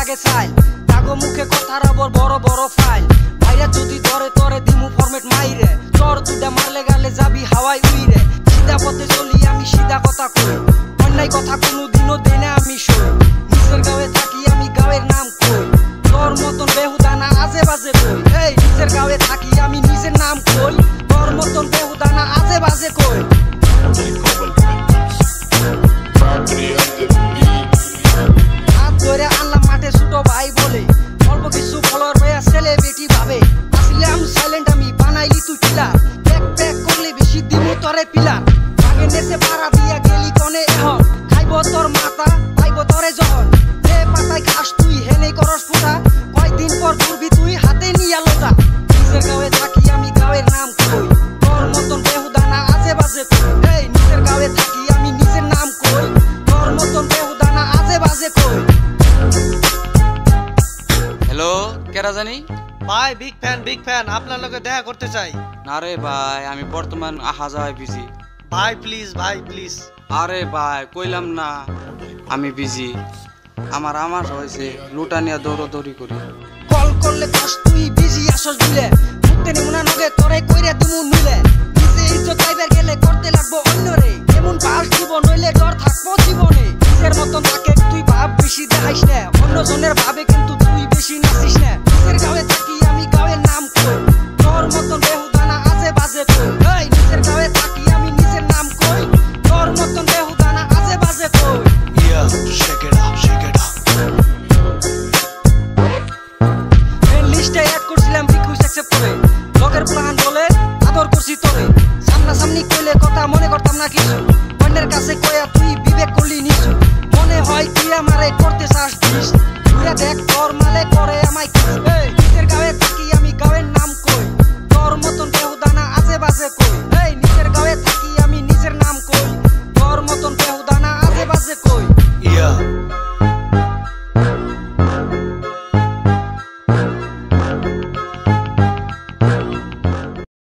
লাগে চাইল তাগো মুখে কথার আবার বড় বড় ফাইল ভাইরা যদি ধরে তরে দিমু ফরমেট মাইরে চর দুটা মারলে গালে যাবি হাওয়াই উইরে সিধা পথে চলি আমি সিধা কথা কই অন্যায় কথা কোনোদিনও দেই না আমি সই নিজের গাঁয়ে থাকি আমি গাঁয়ের নাম কই তোর মতন বেহুদা না আজে বাজে কই এই নিজের গাঁয়ে থাকি আমি নিজের নাম কই তোর মতন বেহুদা না আজে বাজে কই হাত ধরে আনলাম মাঠে ছোট ভাই বলে অল্প কিছু ফলোয়ার পেয়ে সেলিব্রিটি ভাবে আসলাম সাইলেন্ট আমি বানাইলি তুই পিলার ব্যাক ব্যাক করলে বেশি দিমু তরে পিলার আগে নেছে পাড়া দিয়া গেলি কনে এখন খাইব তোর মাথা পাইব তরে যখন যে পাতায় খাস তুই হেনেই করস ফুটা কয়দিন পর ঘুরবি তুই হাতে নিয়া লোটা নিজের গাঁয়ে থাকি আমি গাঁয়ের নাম কই তোর মতন বেহুদা না আজে বাজে কই এই নিজের গাঁয়ে থাকি আমি নিজের নাম কই তোর মতন বেহুদা না আজে বাজে কই হ্যালো কেরা জানি ভাই বিগ ফ্যান আপনার লগে দেখা করতে চাই না রে ভাই আমি বর্তমান আহা যাওয়ায় বিজি ভাই প্লিজ আরে ভাই কইলাম না আমি বিজি আমার হয়েছে লুটা নিয়ে দৌড়ি করি কল করলে কস তুই বিজি আসস দিলে মুক্তে নিমুনা নগে তোরে কইরা দিমু নিলে নিজে ইজ্জত পাইবার গেলে করতে লাগবো অন্যরে এমন পাস জীবন হইলে ডর থাকবো জীবনে নিজের মতন থাকে তুই ভাব বেশি দেখাইস না অন্যজনের ভাবে কিন্তু তুই বেশি নাচিস না নিজের গাঁয়ে থাকি আমি গাঁয়ের নাম কই তোর মতন বেহুদা না আজে বাজে কই এই নিজের গাঁয়ে থাকি আমি নিজের নাম কই তোর মতন বেহুদা না আজে বাজে কই shake it up লিস্টে অ্যাড করছিলাম রিকোয়েস্ট অ্যাকসেপ্ট করে লগের প্ল্যান বলে আদর করছি তোরে সামনাসামনি কইলে কথা মনে করতাম না কিছু অন্যের কাছে কয়া তুই বিবেক করলি